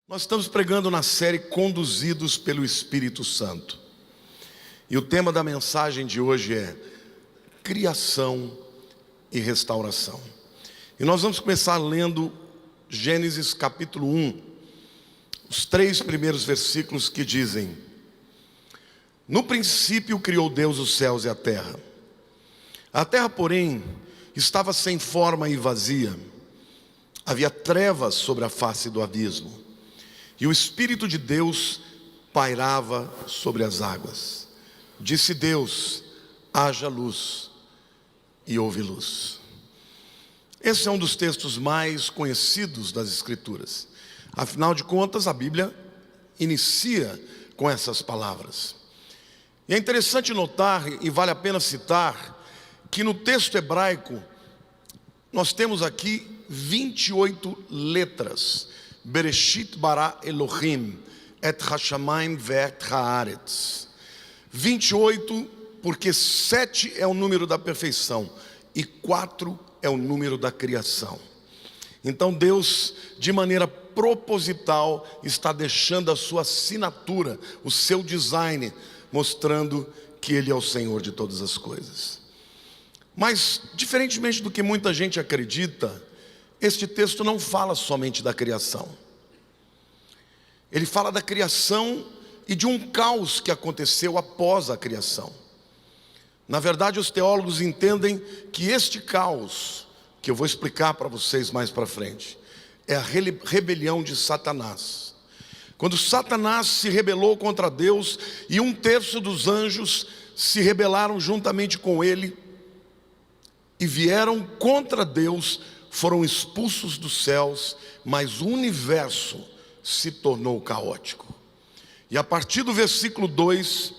Nós estamos pregando na série Conduzidos pelo Espírito Santo. E o tema da mensagem de hoje é criação e restauração. E nós vamos começar lendo Gênesis capítulo 1, os 3 primeiros versículos que dizem: No princípio criou Deus os céus e a terra. A terra, porém, estava sem forma e vazia. Havia trevas sobre a face do abismo. E o Espírito de Deus pairava sobre as águas. Disse Deus: haja luz, e houve luz. Esse é um dos textos mais conhecidos das Escrituras. Afinal de contas, a Bíblia inicia com essas palavras. E é interessante notar, e vale a pena citar, que no texto hebraico, nós temos aqui 28 letras. Bereshit bara Elohim et hashamayim ve'et haaretz. 28, porque 7 é o número da perfeição e 4 é o número da criação. Então Deus, de maneira proposital, está deixando a sua assinatura, o seu design, mostrando que Ele é o Senhor de todas as coisas. Mas, diferentemente do que muita gente acredita, este texto não fala somente da criação. Ele fala da criação e de um caos que aconteceu após a criação. Na verdade, os teólogos entendem que este caos, que eu vou explicar para vocês mais para frente, é a rebelião de Satanás. Quando Satanás se rebelou contra Deus e 1/3 dos anjos se rebelaram juntamente com ele e vieram contra Deus, foram expulsos dos céus, mas o universo se tornou caótico. E a partir do versículo 2,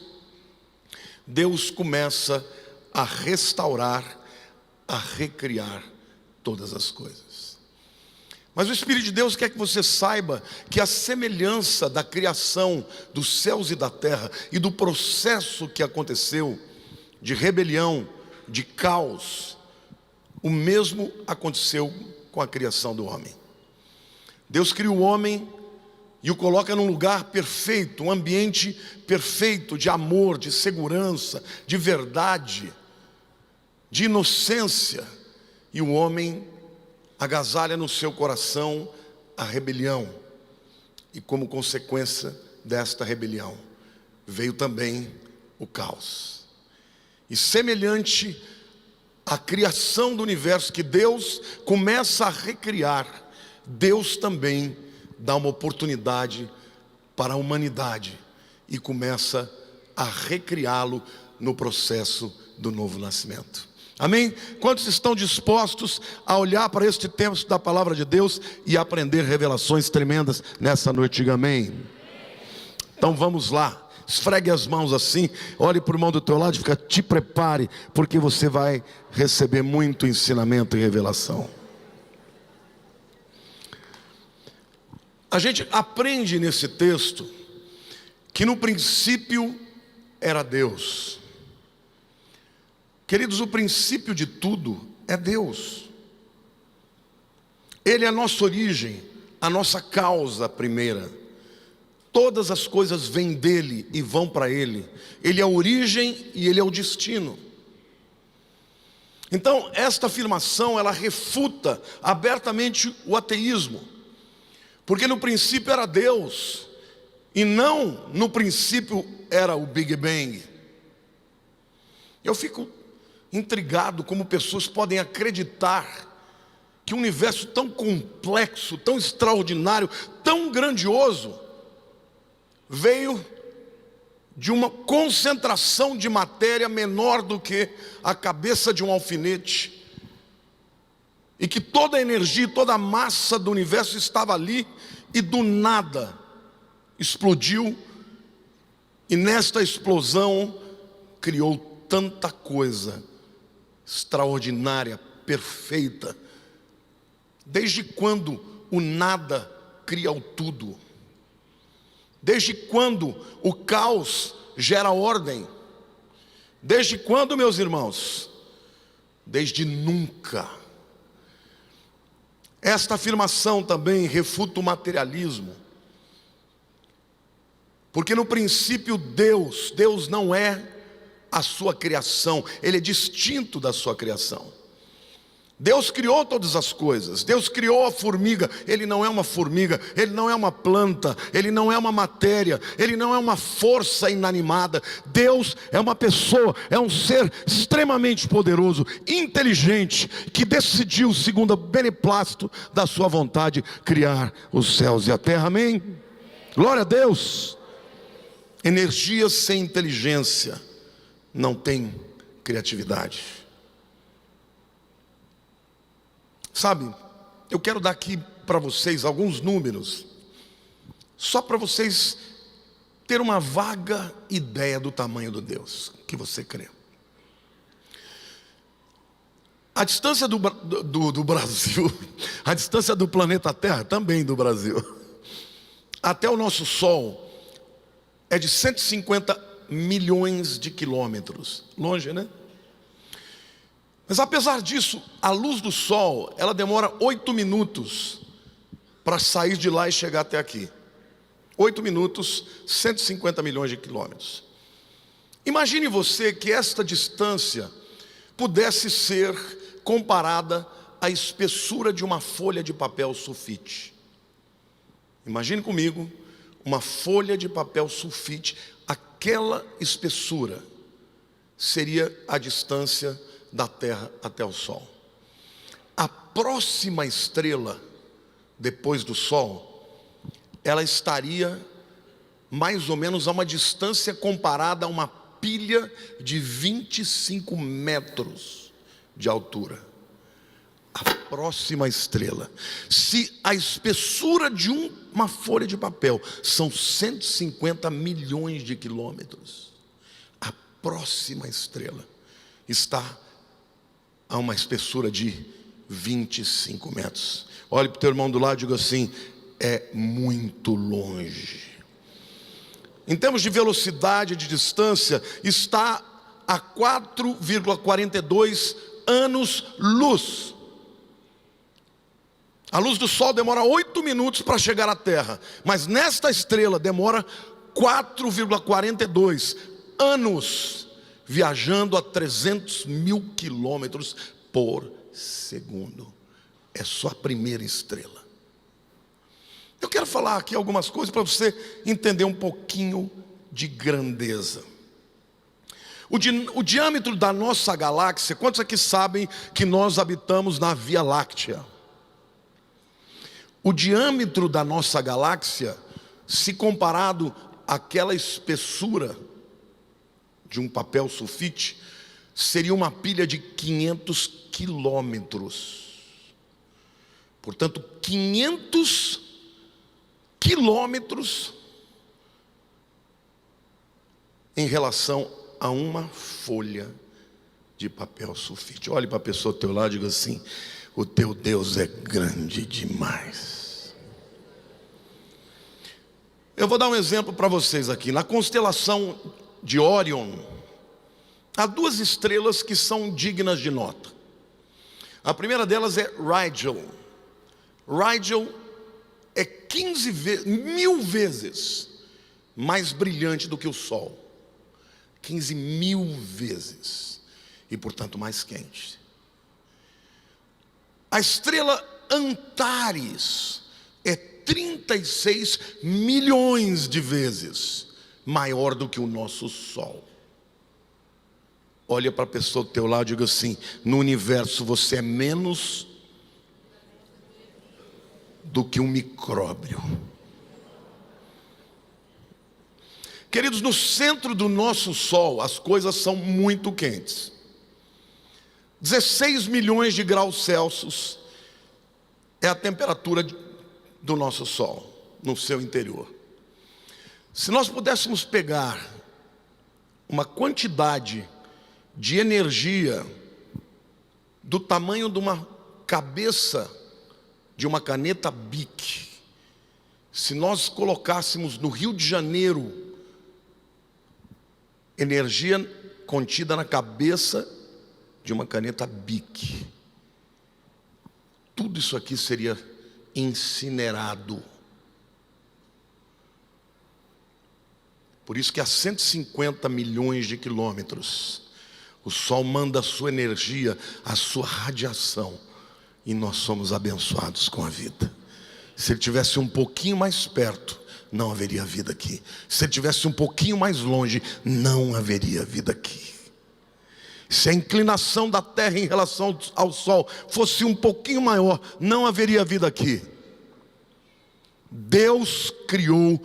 Deus começa a restaurar, a recriar todas as coisas. Mas o Espírito de Deus quer que você saiba que a semelhança da criação dos céus e da terra e do processo que aconteceu de rebelião, de caos, o mesmo aconteceu com a criação do homem. Deus cria o homem e o coloca num lugar perfeito, um ambiente perfeito de amor, de segurança, de verdade, de inocência. E o homem agasalha no seu coração a rebelião. E como consequência desta rebelião, veio também o caos. E semelhante a criação do universo que Deus começa a recriar, Deus também dá uma oportunidade para a humanidade e começa a recriá-lo no processo do novo nascimento. Amém? Quantos estão dispostos a olhar para este texto da palavra de Deus e aprender revelações tremendas nessa noite? Diga amém. Então vamos lá. Esfregue as mãos assim, olhe para o irmão do teu lado e te prepare, porque você vai receber muito ensinamento e revelação. A gente aprende nesse texto que no princípio era Deus. Queridos, o princípio de tudo é Deus. Ele é a nossa origem, a nossa causa primeira. Todas as coisas vêm dele e vão para ele. Ele é a origem e ele é o destino. Então, esta afirmação, ela refuta abertamente o ateísmo. Porque no princípio era Deus, e não no princípio era o Big Bang. Eu fico intrigado como pessoas podem acreditar que um universo tão complexo, tão extraordinário, tão grandioso, veio de uma concentração de matéria menor do que a cabeça de um alfinete, e que toda a energia, toda a massa do universo estava ali, e do nada explodiu, e nesta explosão criou tanta coisa extraordinária, perfeita. Desde quando o nada cria o tudo? Desde quando o caos gera ordem? Desde quando, meus irmãos? Desde nunca. Esta afirmação também refuta o materialismo. Porque no princípio Deus não é a sua criação, Ele é distinto da sua criação. Deus criou todas as coisas, Deus criou a formiga, Ele não é uma formiga, Ele não é uma planta, Ele não é uma matéria, Ele não é uma força inanimada. Deus é uma pessoa, é um ser extremamente poderoso, inteligente, que decidiu, segundo o beneplácito da sua vontade, criar os céus e a terra, amém? Glória a Deus. Energia sem inteligência não tem criatividade. Sabe, eu quero dar aqui para vocês alguns números, só para vocês terem uma vaga ideia do tamanho do Deus que você crê. A distância do Brasil, a distância do planeta Terra, também do Brasil, até o nosso Sol, é de 150 milhões de quilômetros. Longe, né? Mas apesar disso, a luz do Sol, ela demora 8 minutos para sair de lá e chegar até aqui. 8 minutos, 150 milhões de quilômetros. Imagine você que esta distância pudesse ser comparada à espessura de uma folha de papel sulfite. Imagine comigo uma folha de papel sulfite, aquela espessura seria a distância da Terra até o Sol. A próxima estrela depois do Sol, ela estaria mais ou menos a uma distância comparada a uma pilha de 25 metros de altura. A próxima estrela, se a espessura de uma folha de papel são 150 milhões de quilômetros, a próxima estrela está a uma espessura de 25 metros. Olhe para o teu irmão do lado e diga assim: é muito longe. Em termos de velocidade, de distância, está a 4,42 anos-luz. A luz do Sol demora 8 minutos para chegar à Terra, mas nesta estrela demora 4,42 anos, viajando a 300 mil quilômetros por segundo. É só a primeira estrela. Eu quero falar aqui algumas coisas para você entender um pouquinho de grandeza. O diâmetro da nossa galáxia, quantos aqui sabem que nós habitamos na Via Láctea? O diâmetro da nossa galáxia, se comparado àquela espessura de um papel sulfite, seria uma pilha de 500 quilômetros. Portanto, 500 quilômetros em relação a uma folha de papel sulfite. Olhe para a pessoa ao teu lado e diga assim: o teu Deus é grande demais. Eu vou dar um exemplo para vocês aqui. Na constelação de Órion, há duas estrelas que são dignas de nota. A primeira delas é Rigel. Rigel é 15.000 vezes mais brilhante do que o Sol. 15.000 vezes. E portanto mais quente. A estrela Antares é 36 milhões de vezes maior do que o nosso Sol. Olha para a pessoa do teu lado e diga assim: no universo você é menos do que um micróbio. Queridos, no centro do nosso Sol as coisas são muito quentes. 16 milhões de graus Celsius é a temperatura do nosso Sol, no seu interior. Se nós pudéssemos pegar uma quantidade de energia do tamanho de uma cabeça de uma caneta Bic, se nós colocássemos no Rio de Janeiro energia contida na cabeça de uma caneta Bic, tudo isso aqui seria incinerado. Por isso que a 150 milhões de quilômetros, o Sol manda a sua energia, a sua radiação, e nós somos abençoados com a vida. Se ele tivesse um pouquinho mais perto, não haveria vida aqui. Se ele tivesse um pouquinho mais longe, não haveria vida aqui. Se a inclinação da Terra em relação ao Sol fosse um pouquinho maior, não haveria vida aqui. Deus criou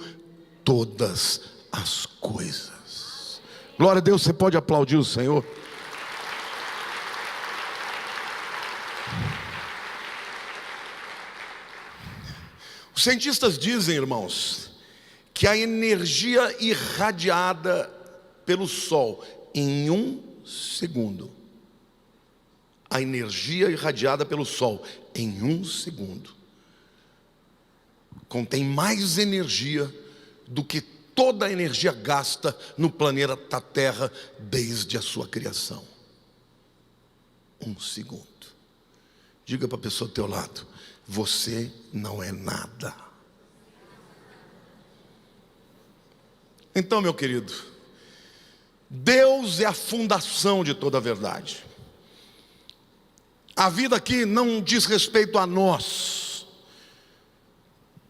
todas as coisas. Glória a Deus, você pode aplaudir o Senhor? Os cientistas dizem, irmãos, que a energia irradiada pelo Sol em um segundo, a energia irradiada pelo Sol em um segundo, contém mais energia do que toda a energia gasta no planeta Terra desde a sua criação. Um segundo. Diga para a pessoa do teu lado: você não é nada. Então, meu querido, Deus é a fundação de toda a verdade. A vida aqui não diz respeito a nós.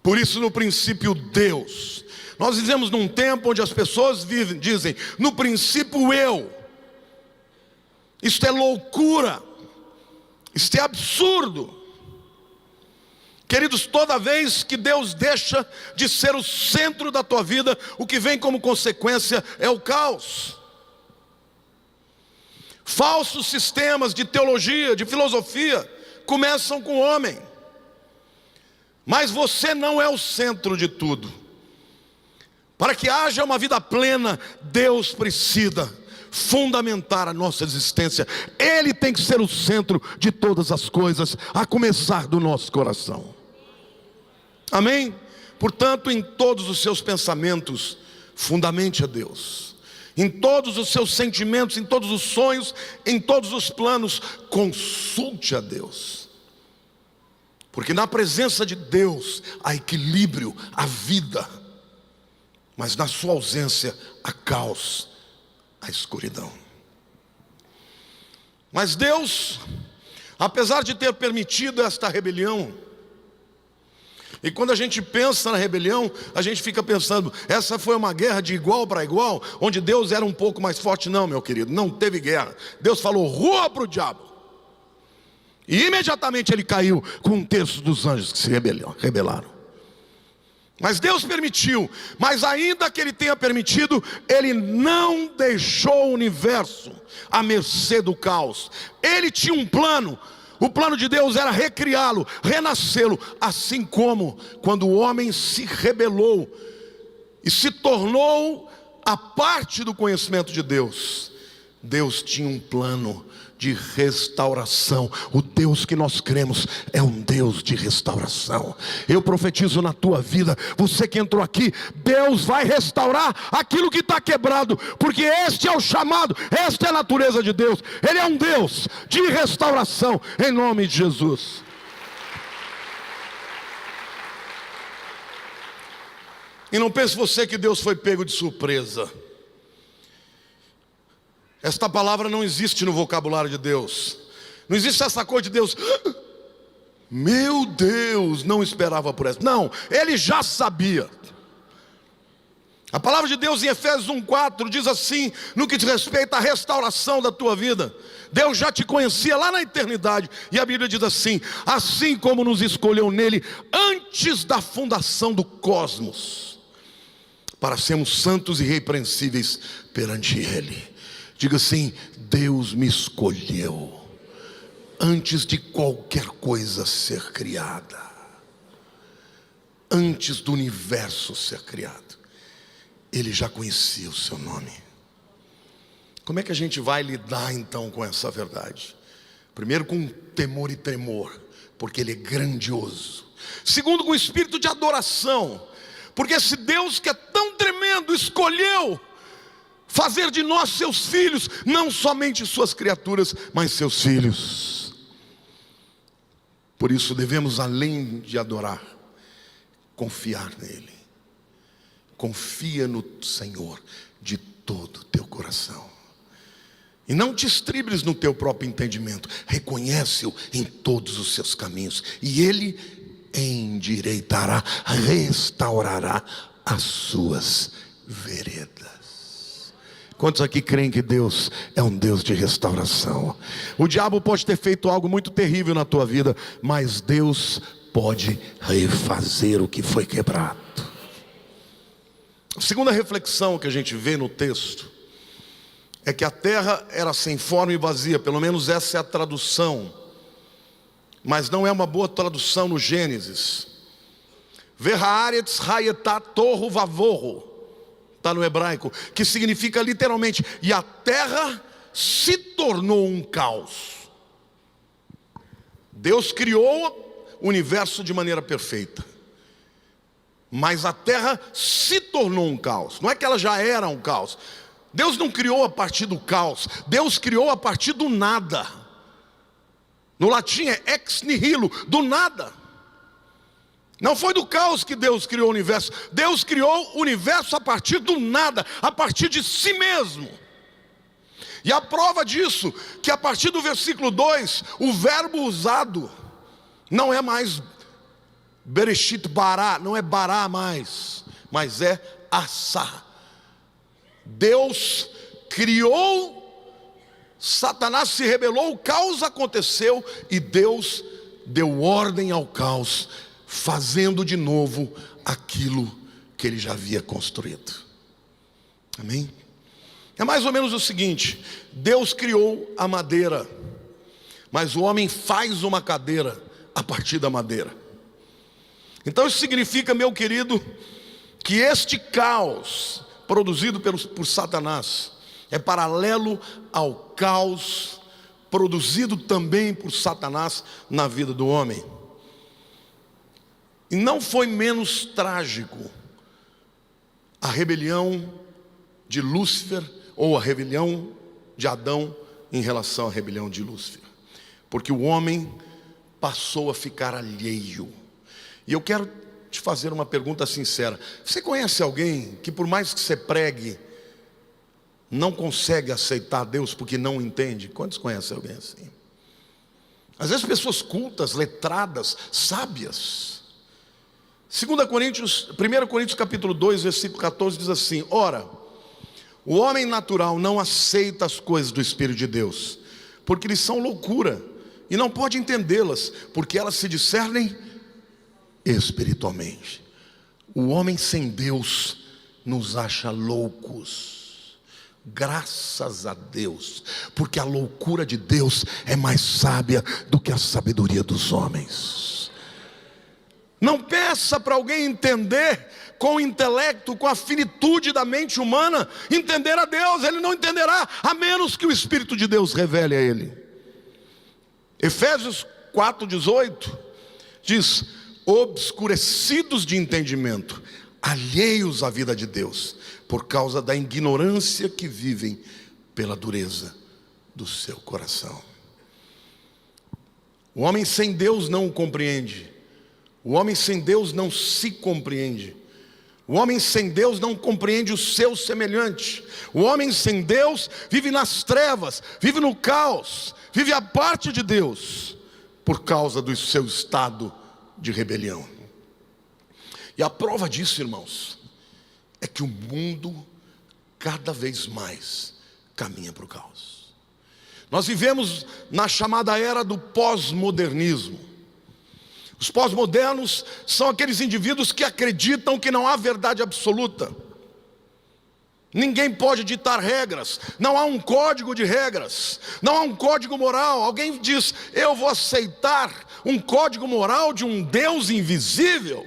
Por isso, no princípio, Deus. Nós vivemos num tempo onde as pessoas dizem: no princípio eu. Isto é loucura. Isto é absurdo. Queridos, toda vez que Deus deixa de ser o centro da tua vida, o que vem como consequência é o caos. Falsos sistemas de teologia, de filosofia, começam com o homem. Mas você não é o centro de tudo. Para que haja uma vida plena, Deus precisa fundamentar a nossa existência. Ele tem que ser o centro de todas as coisas, a começar do nosso coração. Amém? Portanto, em todos os seus pensamentos, fundamente a Deus. Em todos os seus sentimentos, em todos os sonhos, em todos os planos, consulte a Deus. Porque na presença de Deus há equilíbrio, há vida. Mas na sua ausência há caos, a escuridão. Mas Deus, apesar de ter permitido esta rebelião, e quando a gente pensa na rebelião, a gente fica pensando: essa foi uma guerra de igual para igual, onde Deus era um pouco mais forte. Não, meu querido, não teve guerra. Deus falou: rua para o diabo. E imediatamente ele caiu com um terço dos anjos que se rebelaram. Mas Deus permitiu. Mas ainda que Ele tenha permitido, Ele não deixou o universo à mercê do caos. Ele tinha um plano. O plano de Deus era recriá-lo, renascê-lo. Assim como quando o homem se rebelou e se tornou a parte do conhecimento de Deus, Deus tinha um plano de restauração. O Deus que nós cremos é um Deus de restauração. Eu profetizo na tua vida, você que entrou aqui, Deus vai restaurar aquilo que está quebrado, porque este é o chamado, esta é a natureza de Deus. Ele é um Deus de restauração, em nome de Jesus. E não pense você que Deus foi pego de surpresa. Esta palavra não existe no vocabulário de Deus. Não existe essa coisa de Deus: meu Deus, não esperava por essa. Não, Ele já sabia. A palavra de Deus em Efésios 1:4 diz assim, no que diz respeito à restauração da tua vida: Deus já te conhecia lá na eternidade. E a Bíblia diz assim: assim como nos escolheu nele antes da fundação do cosmos, para sermos santos e irrepreensíveis perante Ele. Diga assim: Deus me escolheu antes de qualquer coisa ser criada, antes do universo ser criado. Ele já conhecia o seu nome. Como é que a gente vai lidar então com essa verdade? Primeiro, com temor e tremor, porque Ele é grandioso. Segundo, com espírito de adoração, porque esse Deus que é tão tremendo escolheu fazer de nós seus filhos, não somente suas criaturas, mas seus filhos. Por isso devemos, além de adorar, confiar nele. Confia no Senhor de todo o teu coração. E não te estribes no teu próprio entendimento. Reconhece-o em todos os seus caminhos, e Ele endireitará, restaurará as suas veredas. Quantos aqui creem que Deus é um Deus de restauração? O diabo pode ter feito algo muito terrível na tua vida, mas Deus pode refazer o que foi quebrado. A segunda reflexão que a gente vê no texto é que a terra era sem forma e vazia, pelo menos essa é a tradução, mas não é uma boa tradução no Gênesis. Verhaaretz hayetat tohu vavohu, está no hebraico, que significa literalmente, e a terra se tornou um caos. Deus criou o universo de maneira perfeita, mas a terra se tornou um caos. Não é que ela já era um caos. Deus não criou a partir do caos, Deus criou a partir do nada. No latim é ex nihilo, do nada. Não foi do caos que Deus criou o universo. Deus criou o universo a partir do nada, a partir de si mesmo. E a prova disso, que a partir do versículo 2, o verbo usado não é mais Bereshit bara, não é bará mais, mas é assá. Deus criou, Satanás se rebelou, o caos aconteceu e Deus deu ordem ao caos, fazendo de novo aquilo que ele já havia construído. Amém? É mais ou menos o seguinte: Deus criou a madeira, mas o homem faz uma cadeira a partir da madeira. Então isso significa, meu querido, que este caos produzido por Satanás é paralelo ao caos produzido também por Satanás na vida do homem. E não foi menos trágico a rebelião de Lúcifer, ou a rebelião de Adão em relação à rebelião de Lúcifer, porque o homem passou a ficar alheio. E eu quero te fazer uma pergunta sincera: você conhece alguém que, por mais que você pregue, não consegue aceitar Deus porque não entende? Quantos conhecem alguém assim? Às vezes pessoas cultas, letradas, sábias. 1 Coríntios capítulo 2, versículo 14 diz assim: ora, o homem natural não aceita as coisas do Espírito de Deus, porque eles são loucura, e não pode entendê-las, porque elas se discernem espiritualmente. O homem sem Deus nos acha loucos. Graças a Deus, porque a loucura de Deus é mais sábia do que a sabedoria dos homens. Não peça para alguém entender com o intelecto, com a finitude da mente humana, entender a Deus. Ele não entenderá, a menos que o Espírito de Deus revele a ele. Efésios 4:18 diz: obscurecidos de entendimento, alheios à vida de Deus, por causa da ignorância que vivem pela dureza do seu coração. O homem sem Deus não o compreende. O homem sem Deus não se compreende. O homem sem Deus não compreende o seu semelhante. O homem sem Deus vive nas trevas, vive no caos, vive à parte de Deus, por causa do seu estado de rebelião. E a prova disso, irmãos, é que o mundo cada vez mais caminha para o caos. Nós vivemos na chamada era do pós-modernismo. Os pós-modernos são aqueles indivíduos que acreditam que não há verdade absoluta. Ninguém pode ditar regras, não há um código de regras, não há um código moral. Alguém diz: eu vou aceitar um código moral de um Deus invisível.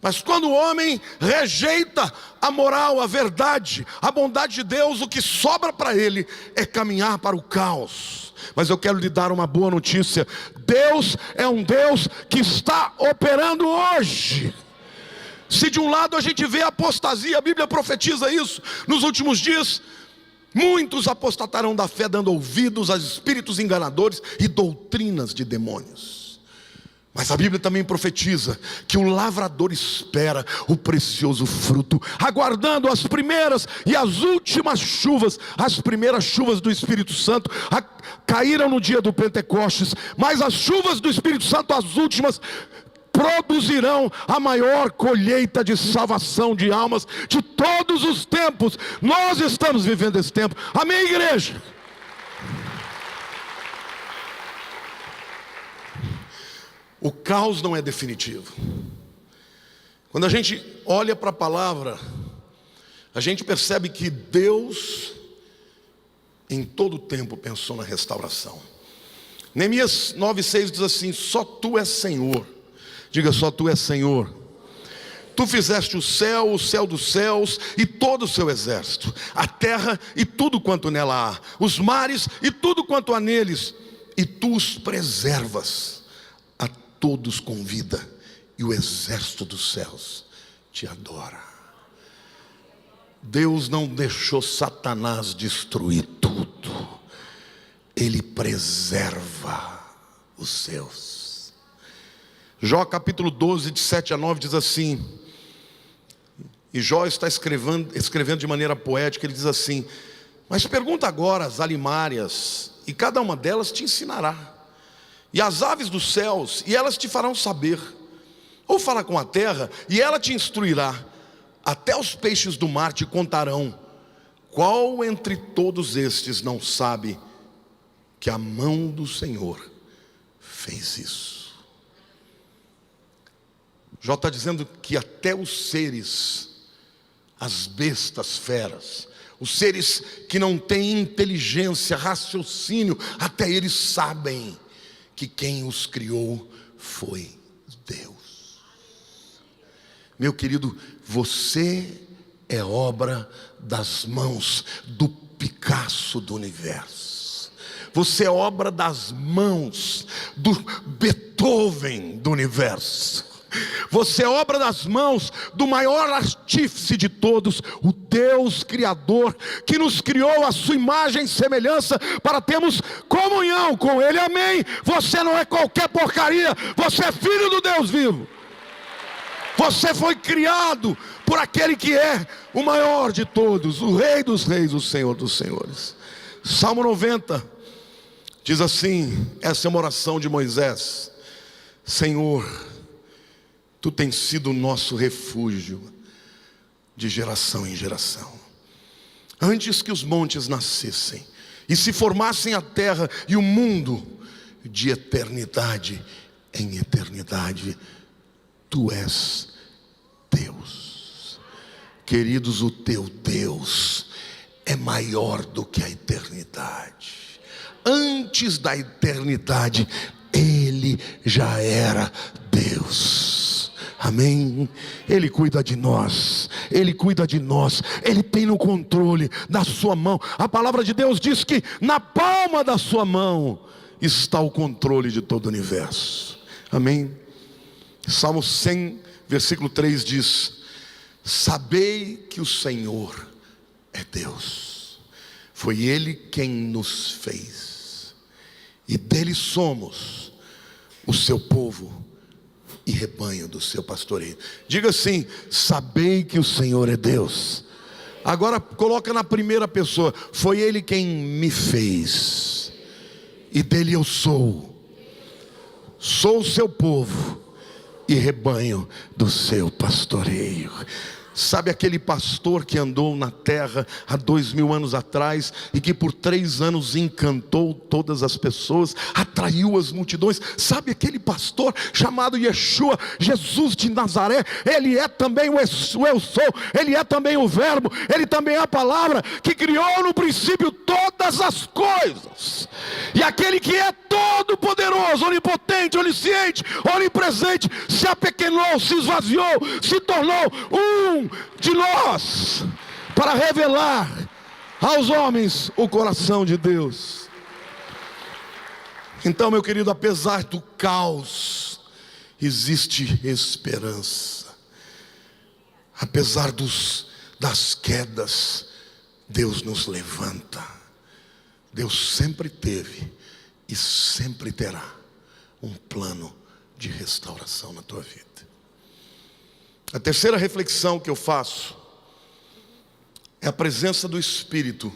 Mas quando o homem rejeita a moral, a verdade, a bondade de Deus, o que sobra para ele é caminhar para o caos. Mas eu quero lhe dar uma boa notícia: Deus é um Deus que está operando hoje. Se de um lado a gente vê a apostasia, a Bíblia profetiza isso: nos últimos dias muitos apostatarão da fé, dando ouvidos a espíritos enganadores e doutrinas de demônios. Mas a Bíblia também profetiza que o lavrador espera o precioso fruto, aguardando as primeiras e as últimas chuvas. As primeiras chuvas do Espírito Santo caíram no dia do Pentecostes, mas as chuvas do Espírito Santo, as últimas, produzirão a maior colheita de salvação de almas de todos os tempos. Nós estamos vivendo esse tempo. Amém, igreja? O caos não é definitivo. Quando a gente olha para a palavra, a gente percebe que Deus em todo o tempo pensou na restauração. Neemias 9,6 diz assim: só tu és Senhor. Diga: só tu és Senhor. Tu fizeste o céu dos céus e todo o seu exército, a terra e tudo quanto nela há, os mares e tudo quanto há neles, e tu os preservas a todos com vida, e o exército dos céus te adora. Deus não deixou Satanás destruir tudo, Ele preserva os seus. Jó capítulo 12, de 7 a 9 diz assim, e Jó está escrevendo de maneira poética, ele diz assim: mas pergunta agora às alimárias, e cada uma delas te ensinará, e as aves dos céus, e elas te farão saber. Ou fala com a terra, e ela te instruirá. Até os peixes do mar te contarão. Qual entre todos estes não sabe que a mão do Senhor fez isso? Jó está dizendo que até os seres, as bestas feras, os seres que não têm inteligência, raciocínio, até eles sabem que quem os criou foi Deus. Meu querido, você é obra das mãos do Picasso do universo. Você é obra das mãos do Beethoven do universo. Você é obra das mãos do maior artífice de todos, o Deus Criador, que nos criou a sua imagem e semelhança, para termos comunhão com Ele. Amém? Você não é qualquer porcaria, você é filho do Deus vivo. Você foi criado por aquele que é o maior de todos, o Rei dos reis, o Senhor dos senhores. Salmo 90 diz assim, essa é uma oração de Moisés: Senhor, Tu tens sido o nosso refúgio de geração em geração. Antes que os montes nascessem e se formassem a terra e o mundo, de eternidade em eternidade, Tu és Deus. Queridos, o teu Deus é maior do que a eternidade. Antes da eternidade, Ele já era Deus. Amém? Ele cuida de nós, Ele cuida de nós, Ele tem no controle da sua mão. A palavra de Deus diz que na palma da sua mão está o controle de todo o universo. Amém? Salmo 100, versículo 3 diz: sabei que o Senhor é Deus, foi Ele quem nos fez, e dele somos o seu povo e rebanho do seu pastoreio. Diga assim: sabei que o Senhor é Deus. Agora coloca na primeira pessoa: foi Ele quem me fez, e dele eu sou o seu povo e rebanho do seu pastoreio. Sabe aquele pastor que andou na terra há 2000 anos atrás e que por 3 anos encantou todas as pessoas, atraiu as multidões? Sabe aquele pastor chamado Yeshua, Jesus de Nazaré? Ele é também o eu sou, Ele é também o verbo, Ele também é a palavra que criou no princípio todas as coisas. E aquele que é todo poderoso, onipotente, onisciente, onipresente, se apequenou, se esvaziou, se tornou um de nós, para revelar aos homens o coração de Deus. Então, meu querido, apesar do caos, existe esperança. Apesar das quedas, Deus nos levanta. Deus sempre teve e sempre terá um plano de restauração na tua vida. A terceira reflexão que eu faço é a presença do Espírito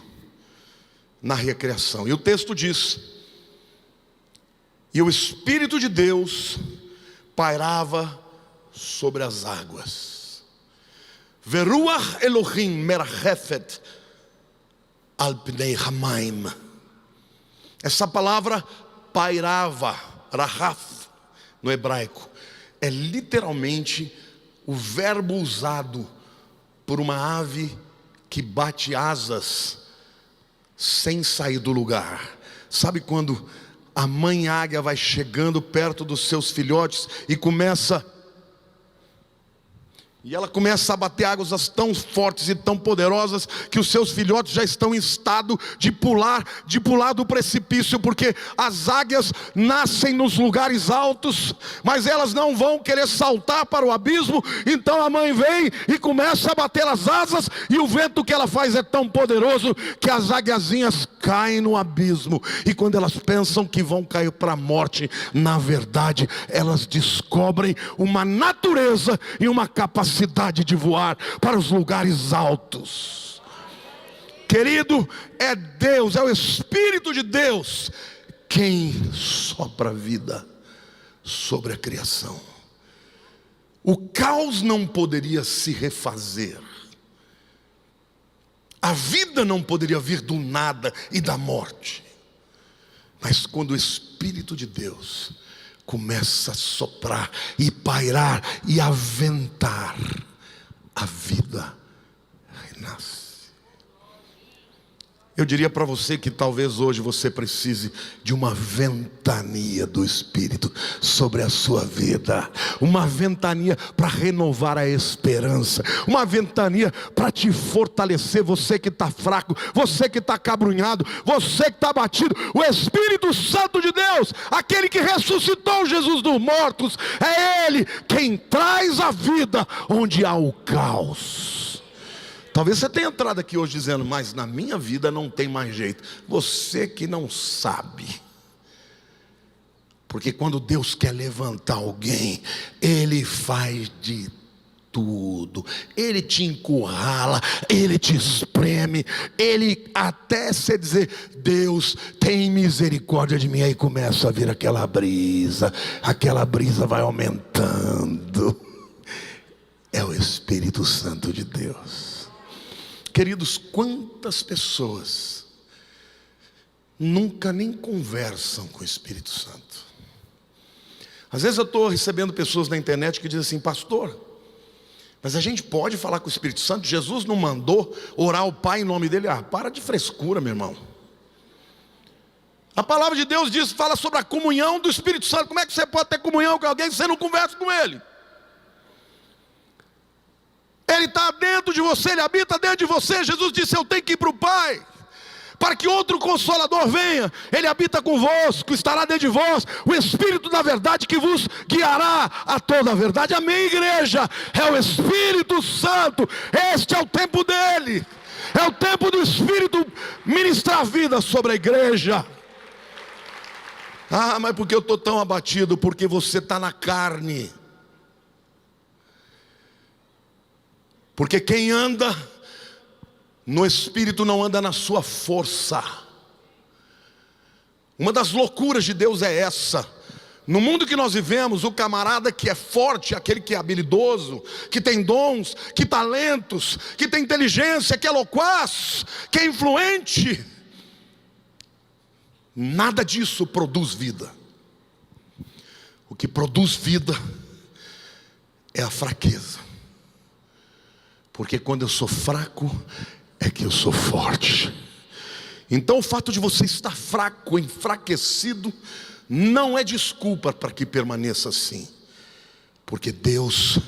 na recriação. E o texto diz: e o Espírito de Deus pairava sobre as águas. Veruach Elohim merachefet al pnei hamaim. Essa palavra pairava, rahaf, no hebraico, é literalmente o verbo usado por uma ave que bate asas sem sair do lugar. Sabe quando a mãe águia vai chegando perto dos seus filhotes e ela começa a bater asas tão fortes e tão poderosas que os seus filhotes já estão em estado de pular do precipício, porque as águias nascem nos lugares altos, mas elas não vão querer saltar para o abismo. Então a mãe vem e começa a bater as asas, e o vento que ela faz é tão poderoso que as águiazinhas caem no abismo. E quando elas pensam que vão cair para a morte, na verdade elas descobrem uma natureza e uma capacidade de voar para os lugares altos. Querido, é Deus, é o Espírito de Deus quem sopra a vida sobre a criação. O caos não poderia se refazer, a vida não poderia vir do nada e da morte. Mas quando o Espírito de Deus começa a soprar e pairar e a ventar, a vida renasce. Eu diria para você que talvez hoje você precise de uma ventania do Espírito sobre a sua vida. Uma ventania para renovar a esperança. Uma ventania para te fortalecer. Você que está fraco, você que está cabrunhado, você que está abatido. O Espírito Santo de Deus, aquele que ressuscitou Jesus dos mortos, é Ele quem traz a vida onde há o caos. Talvez você tenha entrado aqui hoje dizendo: mas na minha vida não tem mais jeito. Você que não sabe. Porque quando Deus quer levantar alguém, Ele faz de tudo. Ele te encurrala, Ele te espreme, Ele até se dizer: Deus tem misericórdia de mim. Aí começa a vir aquela brisa vai aumentando. É o Espírito Santo de Deus. Queridos, quantas pessoas nunca nem conversam com o Espírito Santo? Às vezes eu estou recebendo pessoas na internet que dizem assim: pastor, mas a gente pode falar com o Espírito Santo? Jesus não mandou orar ao Pai em nome dele? Para de frescura, meu irmão. A palavra de Deus fala sobre a comunhão do Espírito Santo. Como é que você pode ter comunhão com alguém se você não conversa com ele? Ele está dentro de você, Ele habita dentro de você. Jesus disse: eu tenho que ir para o Pai, para que outro Consolador venha. Ele habita convosco, estará dentro de vós o Espírito da verdade, que vos guiará a toda a verdade. Amém, igreja? É o Espírito Santo. Este é o tempo dele. É o tempo do Espírito ministrar vida sobre a igreja. Mas por que eu estou tão abatido? Porque você está na carne. Porque quem anda no Espírito não anda na sua força. Uma das loucuras de Deus é essa. No mundo que nós vivemos, o camarada que é forte, aquele que é habilidoso, que tem dons, que talentos, que tem inteligência, que é loquaz, que é influente, nada disso produz vida. O que produz vida é a fraqueza. Porque quando eu sou fraco, é que eu sou forte. Então o fato de você estar fraco, enfraquecido, não é desculpa para que permaneça assim. Porque Deus,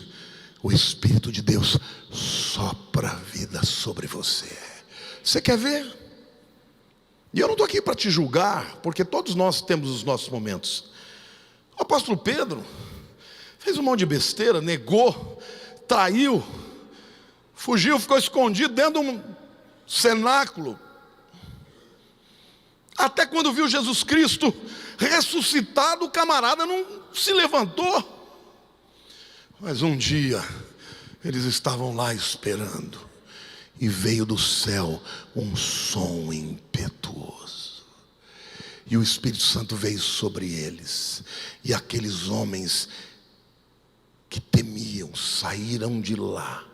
o Espírito de Deus, sopra a vida sobre você. Você quer ver? E eu não estou aqui para te julgar, porque todos nós temos os nossos momentos. O apóstolo Pedro fez um monte de besteira, negou, traiu, fugiu, ficou escondido dentro de um cenáculo. Até quando viu Jesus Cristo ressuscitado, o camarada não se levantou. Mas um dia, eles estavam lá esperando, e veio do céu um som impetuoso, e o Espírito Santo veio sobre eles, e aqueles homens que temiam saíram de lá,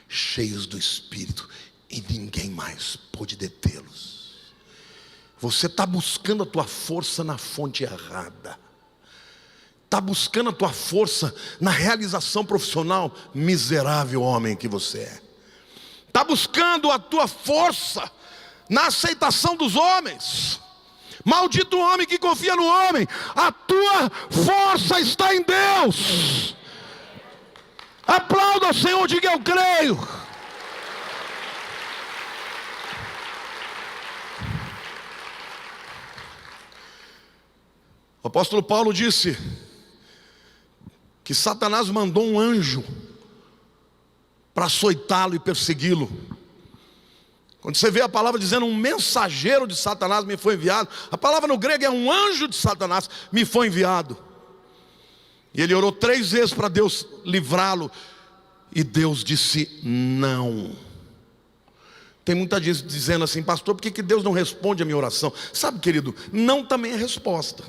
cheios do Espírito, e ninguém mais pôde detê-los. Você está buscando a tua força na fonte errada. Está buscando a tua força na realização profissional, miserável homem que você é. Está buscando a tua força na aceitação dos homens. Maldito homem que confia no homem. A tua força está em Deus. Aplauda o Senhor, diga eu creio. O apóstolo Paulo disse que Satanás mandou um anjo para açoitá-lo e persegui-lo. Quando você vê a palavra dizendo um mensageiro de Satanás me foi enviado, a palavra no grego é um anjo de Satanás me foi enviado. E ele orou 3 vezes para Deus livrá-lo, e Deus disse não. Tem muita gente dizendo assim: pastor, por que Deus não responde a minha oração? Sabe, querido, não também é resposta.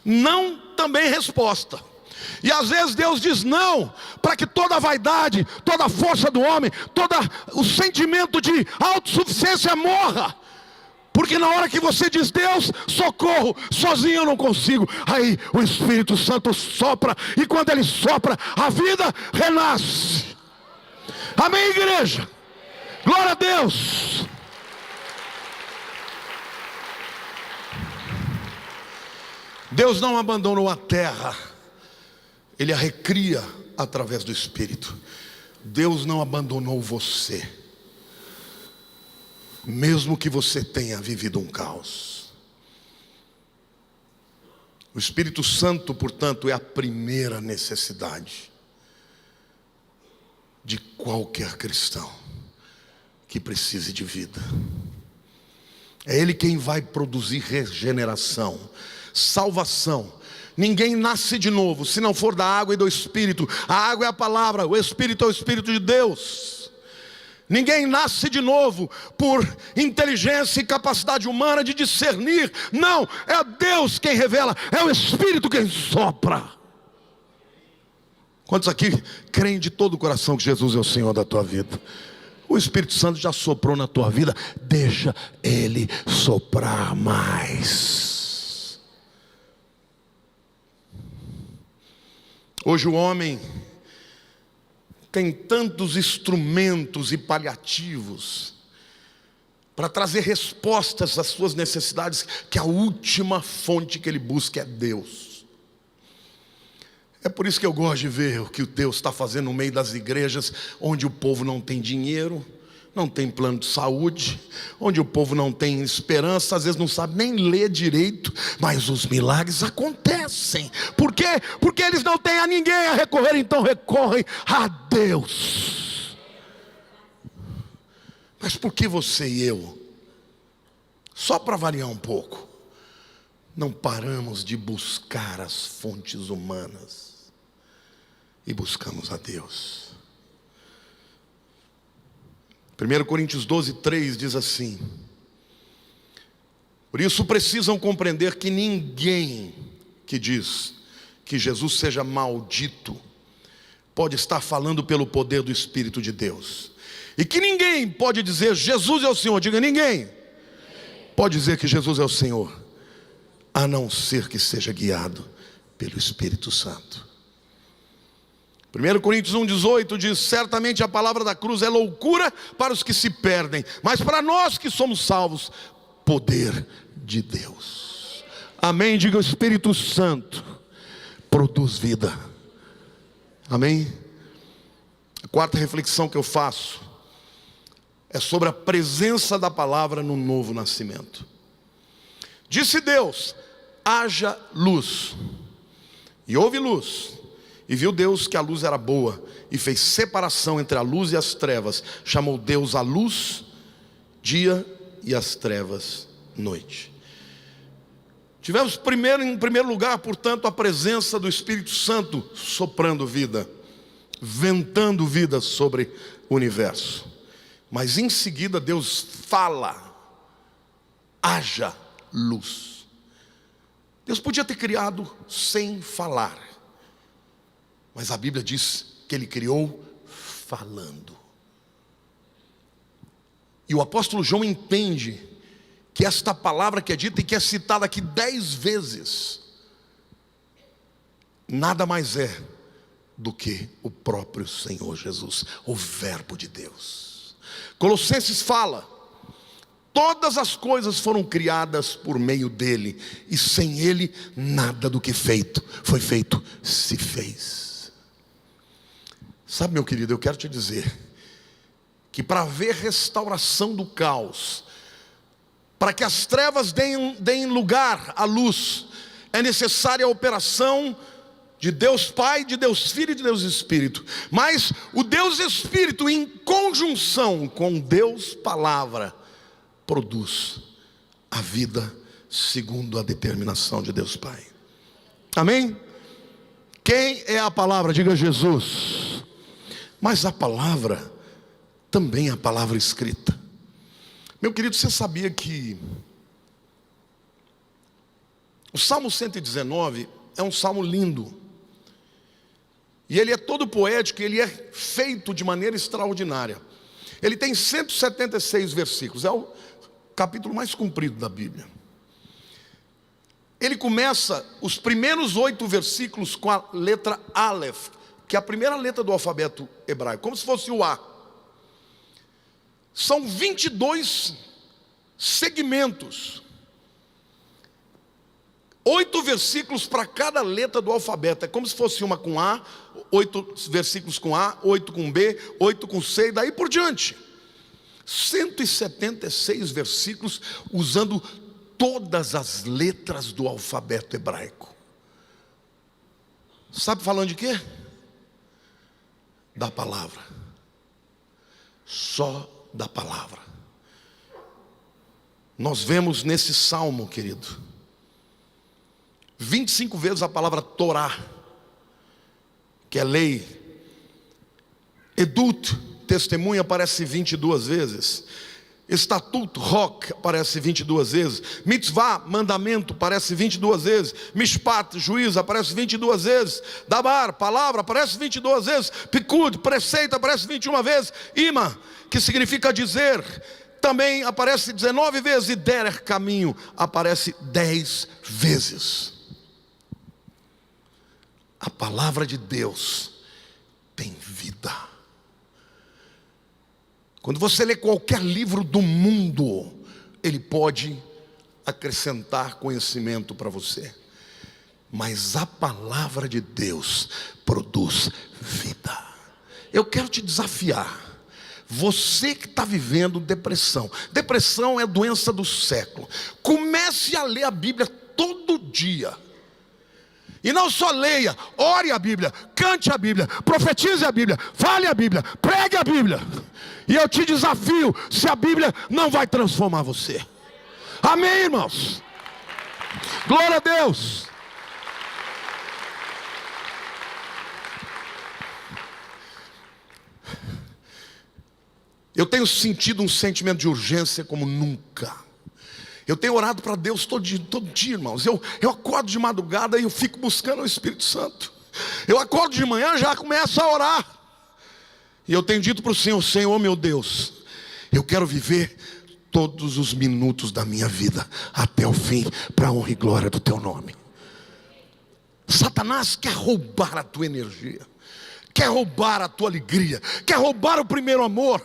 Não também é resposta. E às vezes Deus diz não, para que toda a vaidade, toda a força do homem, todo o sentimento de autossuficiência morra. Porque na hora que você diz Deus, socorro, sozinho eu não consigo, aí o Espírito Santo sopra, e quando ele sopra, a vida renasce. Amém, igreja? Glória a Deus. Deus não abandonou a terra, Ele a recria através do Espírito. Deus não abandonou você, mesmo que você tenha vivido um caos. O Espírito Santo, portanto, é a primeira necessidade de qualquer cristão que precise de vida. É Ele quem vai produzir regeneração, salvação. Ninguém nasce de novo se não for da água e do Espírito. A água é a palavra, o Espírito é o Espírito de Deus. Ninguém nasce de novo por inteligência e capacidade humana de discernir. Não, é Deus quem revela, é o Espírito quem sopra. Quantos aqui creem de todo o coração que Jesus é o Senhor da tua vida? O Espírito Santo já soprou na tua vida, deixa Ele soprar mais. Hoje o homem tem tantos instrumentos e paliativos para trazer respostas às suas necessidades, que a última fonte que ele busca é Deus. É por isso que eu gosto de ver o que Deus está fazendo no meio das igrejas, onde o povo não tem dinheiro, não tem plano de saúde, onde o povo não tem esperança, às vezes não sabe nem ler direito, mas os milagres acontecem. Por quê? Porque eles não têm a ninguém a recorrer, então recorrem a Deus. Mas por que você e eu, só para variar um pouco, não paramos de buscar as fontes humanas e buscamos a Deus? 1 Coríntios 12:3 diz assim: por isso precisam compreender que ninguém que diz que Jesus seja maldito pode estar falando pelo poder do Espírito de Deus. E que ninguém pode dizer Jesus é o Senhor, diga ninguém, pode dizer que Jesus é o Senhor, a não ser que seja guiado pelo Espírito Santo. 1 Coríntios 1:18 diz: certamente a palavra da cruz é loucura para os que se perdem, mas para nós que somos salvos, poder de Deus. Amém? Diga: o Espírito Santo produz vida. Amém? A quarta reflexão que eu faço é sobre a presença da palavra no novo nascimento. Disse Deus: haja luz, e houve luz. E viu Deus que a luz era boa, e fez separação entre a luz e as trevas. Chamou Deus a luz dia, e as trevas noite. Tivemos em primeiro lugar, portanto, a presença do Espírito Santo soprando vida, ventando vida sobre o universo. Mas em seguida Deus fala: haja luz. Deus podia ter criado sem falar, mas a Bíblia diz que Ele criou falando. E o apóstolo João entende que esta palavra que é dita e que é citada aqui 10 vezes, nada mais é do que o próprio Senhor Jesus, o Verbo de Deus. Colossenses fala: todas as coisas foram criadas por meio dele, e sem ele nada do que foi feito se fez. Sabe, meu querido, eu quero te dizer que para haver restauração do caos, para que as trevas deem lugar à luz, é necessária a operação de Deus Pai, de Deus Filho e de Deus Espírito. Mas o Deus Espírito, em conjunção com Deus Palavra, produz a vida segundo a determinação de Deus Pai. Amém? Quem é a palavra? Diga Jesus. Mas a palavra também é a palavra escrita. Meu querido, você sabia que o Salmo 119 é um salmo lindo, e ele é todo poético, ele é feito de maneira extraordinária. Ele tem 176 versículos, é o capítulo mais comprido da Bíblia. Ele começa os primeiros 8 versículos com a letra Aleph, que é a primeira letra do alfabeto hebraico, como se fosse o A. São 22 segmentos, 8 versículos para cada letra do alfabeto. É como se fosse uma com A, 8 versículos com A, 8 com B, 8 com C, e daí por diante. 176 versículos usando todas as letras do alfabeto hebraico. Sabe falando de quê? Da palavra. Só da palavra. Nós vemos nesse salmo, querido, 25 vezes a palavra Torá, que é lei. Edut, testemunha, aparece 22 vezes. Estatuto, roc, aparece 22 vezes. Mitzvah, mandamento, aparece 22 vezes. Mishpat, juízo, aparece 22 vezes. Dabar, palavra, aparece 22 vezes. Pikud, preceito, aparece 21 vezes. Ima, que significa dizer, também aparece 19 vezes. E derer, caminho, aparece 10 vezes. A palavra de Deus tem vida. Quando você lê qualquer livro do mundo, ele pode acrescentar conhecimento para você. Mas a palavra de Deus produz vida. Eu quero te desafiar. Você que está vivendo depressão. Depressão é a doença do século. Comece a ler a Bíblia todo dia. E não só leia, ore a Bíblia, cante a Bíblia, profetize a Bíblia, fale a Bíblia, pregue a Bíblia. E eu te desafio, se a Bíblia não vai transformar você. Amém, irmãos? Glória a Deus. Eu tenho sentido um sentimento de urgência como nunca. Eu tenho orado para Deus todo dia, irmãos. Eu acordo de madrugada e eu fico buscando o Espírito Santo. Eu acordo de manhã e já começo a orar. E eu tenho dito para o Senhor: Senhor meu Deus, eu quero viver todos os minutos da minha vida até o fim, para a honra e glória do teu nome. Satanás quer roubar a tua energia, quer roubar a tua alegria, quer roubar o primeiro amor,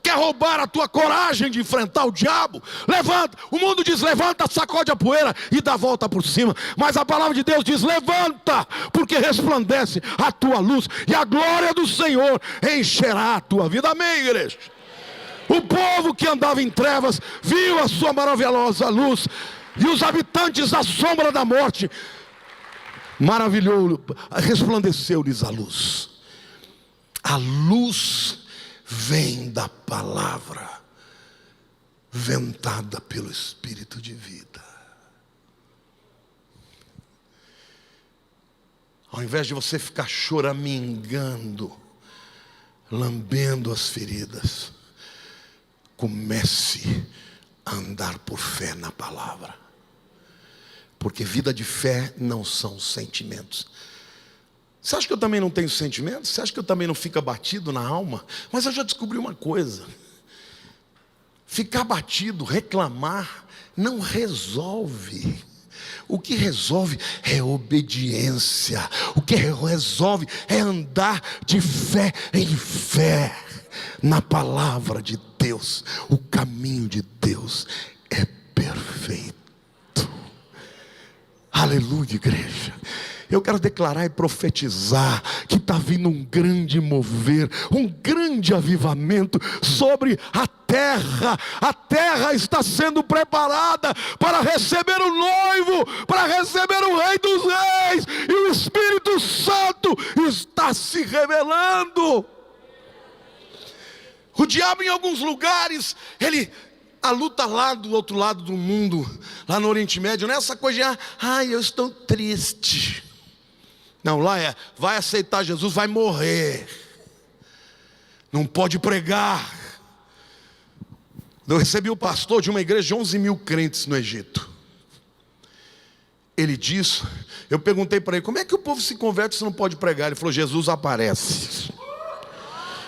quer roubar a tua coragem de enfrentar o diabo. Levanta, o mundo diz levanta, sacode a poeira e dá a volta por cima. Mas a palavra de Deus diz levanta, porque resplandece a tua luz e a glória do Senhor encherá a tua vida. Amém, igreja? O povo que andava em trevas viu a sua maravilhosa luz, e os habitantes da sombra da morte, resplandeceu-lhes a luz. A luz vem da palavra. ventada pelo Espírito de vida. Ao invés de você ficar choramingando, lambendo as feridas, comece a andar por fé na palavra. Porque vida de fé não são sentimentos. Você acha que eu também não tenho sentimentos? Você acha que eu também não fico abatido na alma? Mas eu já descobri uma coisa: ficar abatido, reclamar, não resolve. O que resolve é obediência. O que resolve é andar de fé em fé na palavra de Deus. O caminho de Deus é perfeito. Aleluia, igreja. Eu quero declarar e profetizar que está vindo um grande mover, um grande avivamento sobre a terra. A terra está sendo preparada para receber o noivo, para receber o Rei dos Reis, e o Espírito Santo está se revelando. O diabo, em alguns lugares, a luta lá do outro lado do mundo, lá no Oriente Médio, não é essa coisa de, eu estou triste. Não, lá vai aceitar Jesus, vai morrer. Não pode pregar. Eu recebi o pastor de uma igreja de 11 mil crentes no Egito. Ele disse, eu perguntei para ele, como é que o povo se converte se não pode pregar? Ele falou, Jesus aparece.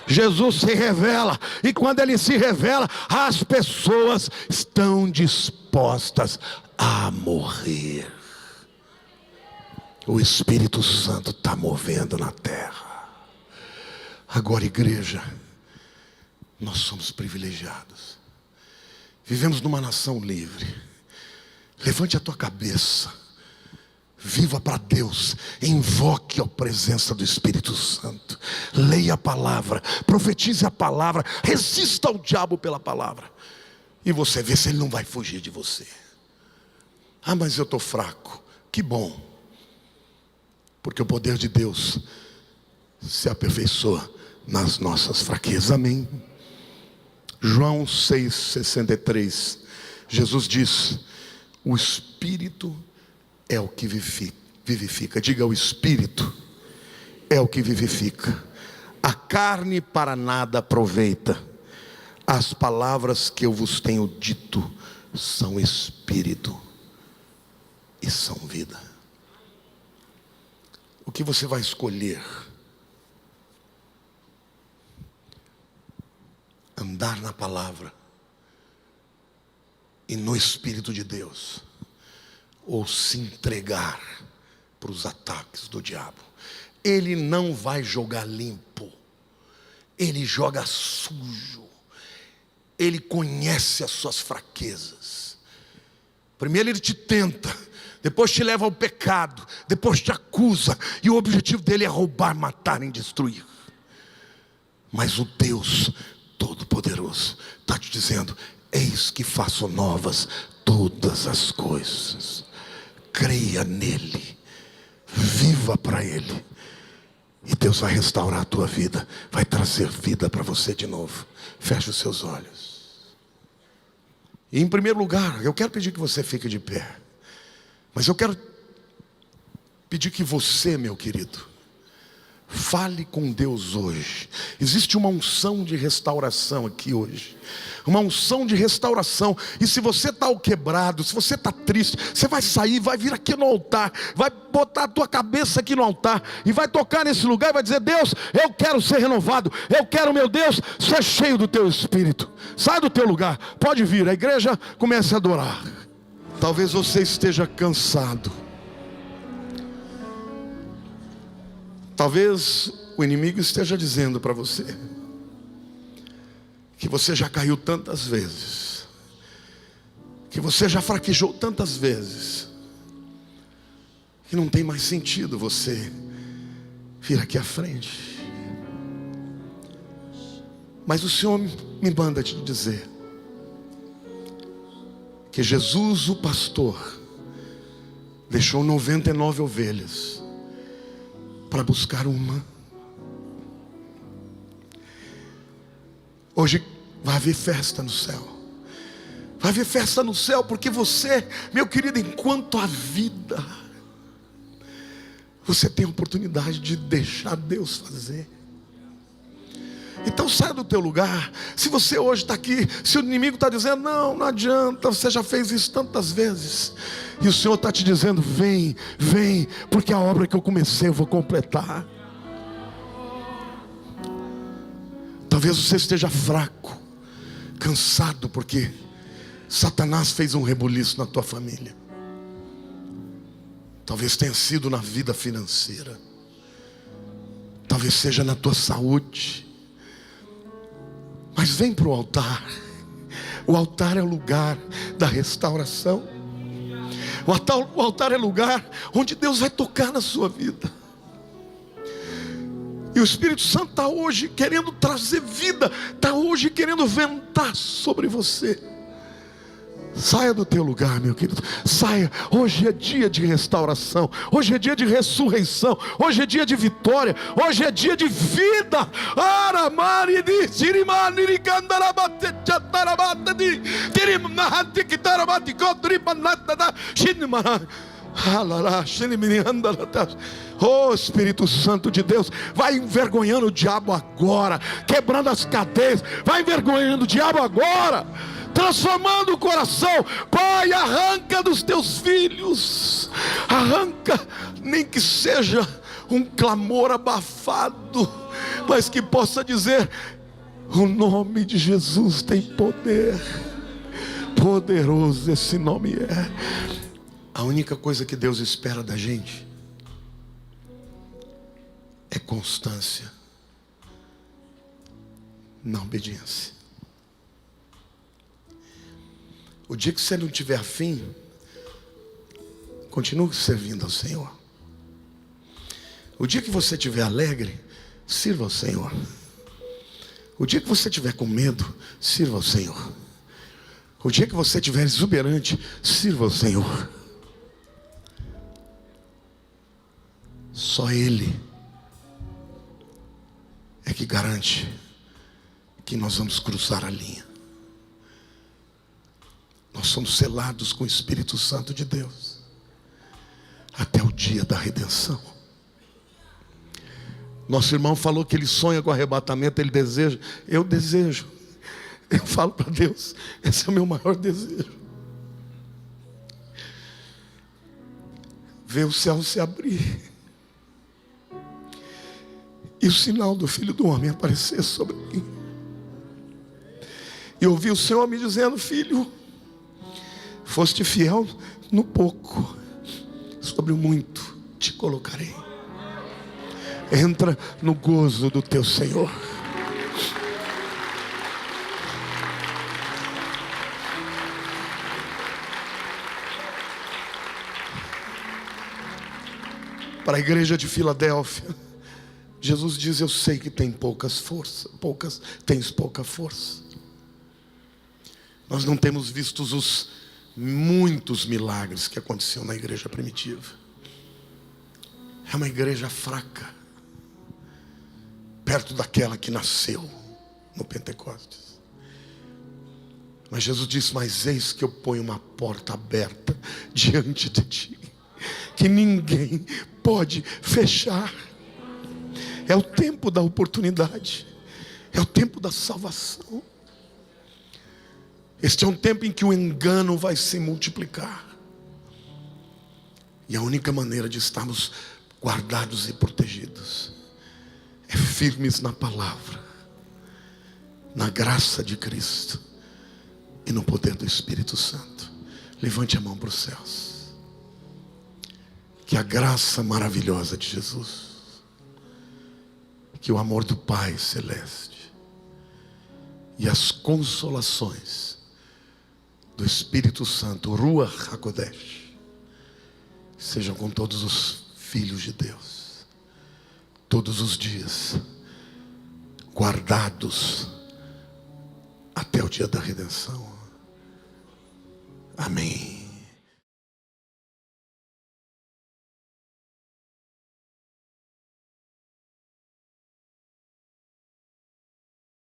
Jesus se revela, e quando Ele se revela, as pessoas estão dispostas a morrer. O Espírito Santo está movendo na terra. Agora, igreja, nós somos privilegiados. Vivemos numa nação livre. Levante a tua cabeça. Viva para Deus, invoque a presença do Espírito Santo, leia a palavra, profetize a palavra, resista ao diabo pela palavra, e você vê se ele não vai fugir de você. Mas eu estou fraco. Que bom, porque o poder de Deus se aperfeiçoa nas nossas fraquezas. Amém. João 6,63, Jesus diz, o Espírito é o que vivifica. Diga, o Espírito é o que vivifica. A carne para nada aproveita. As palavras que eu vos tenho dito são Espírito e são vida. O que você vai escolher? Andar na palavra e no Espírito de Deus, ou se entregar para os ataques do diabo? Ele não vai jogar limpo, ele joga sujo. Ele conhece as suas fraquezas. Primeiro ele te tenta, depois te leva ao pecado, depois te acusa, e o objetivo dele é roubar, matar e destruir. Mas o Deus Todo-Poderoso está te dizendo, eis que faço novas todas as coisas. Creia nele, viva para ele, e Deus vai restaurar a tua vida, vai trazer vida para você de novo. Feche os seus olhos. E em primeiro lugar, eu quero pedir que você fique de pé, mas eu quero pedir que você, meu querido, fale com Deus hoje. Existe uma unção de restauração aqui hoje, uma unção de restauração. E se você está quebrado, se você está triste, você vai sair, vai vir aqui no altar, vai botar a tua cabeça aqui no altar, e vai tocar nesse lugar e vai dizer, Deus, eu quero ser renovado, eu quero, meu Deus, ser cheio do teu Espírito. Sai do teu lugar, pode vir, a igreja comece a adorar. Talvez você esteja cansado. Talvez o inimigo esteja dizendo para você que você já caiu tantas vezes, que você já fraquejou tantas vezes, que não tem mais sentido você vir aqui à frente. Mas o Senhor me manda te dizer que Jesus, o pastor, deixou 99 ovelhas para buscar uma. Hoje vai haver festa no céu. Vai haver festa no céu, porque você, meu querido, enquanto há vida, você tem a oportunidade de deixar Deus fazer. Então saia do teu lugar. Se você hoje está aqui, se o inimigo está dizendo, não adianta, você já fez isso tantas vezes, e o Senhor está te dizendo, vem, porque a obra que eu comecei eu vou completar. Talvez você esteja fraco, cansado, porque Satanás fez um rebuliço na tua família. Talvez tenha sido na vida financeira, talvez seja na tua saúde. Mas vem para o altar. O altar é o lugar da restauração. O altar é lugar onde Deus vai tocar na sua vida. E o Espírito Santo está hoje querendo trazer vida, está hoje querendo ventar sobre você. Saia do teu lugar, meu querido. Saia. Hoje é dia de restauração. Hoje é dia de ressurreição. Hoje é dia de vitória. Hoje é dia de vida. Oh Espírito Santo de Deus, vai envergonhando o diabo agora, quebrando as cadeias. Vai envergonhando o diabo agora, transformando o coração. Pai, arranca dos teus filhos, arranca, nem que seja um clamor abafado, mas que possa dizer, o nome de Jesus tem poder. Poderoso esse nome é. A única coisa que Deus espera da gente é constância na obediência. O dia que você não tiver afim, continue servindo ao Senhor. O dia que você estiver alegre, sirva ao Senhor. O dia que você estiver com medo, sirva ao Senhor. O dia que você estiver exuberante, sirva ao Senhor. Só Ele é que garante que nós vamos cruzar a linha. Nós somos selados com o Espírito Santo de Deus até o dia da redenção. Nosso irmão falou que ele sonha com arrebatamento, ele deseja. Eu desejo. Eu falo para Deus, esse é o meu maior desejo. Ver o céu se abrir e o sinal do Filho do Homem aparecer sobre mim. E ouvir o Senhor me dizendo, filho, foste fiel no pouco, sobre o muito te colocarei. Entra no gozo do teu Senhor. Para a igreja de Filadélfia, Jesus diz, eu sei que tem tens pouca força. Nós não temos visto os muitos milagres que aconteceram na igreja primitiva. É uma igreja fraca, perto daquela que nasceu no Pentecostes. Mas Jesus disse, mas eis que eu ponho uma porta aberta diante de ti, que ninguém pode fechar. É o tempo da oportunidade, é o tempo da salvação. Este é um tempo em que o engano vai se multiplicar. E a única maneira de estarmos guardados e protegidos é firmes na palavra, na graça de Cristo e no poder do Espírito Santo. Levante a mão para os céus. Que a graça maravilhosa de Jesus, que o amor do Pai Celeste e as consolações do Espírito Santo, Ruach HaKodesh, sejam com todos os filhos de Deus, todos os dias, guardados até o dia da redenção. Amém.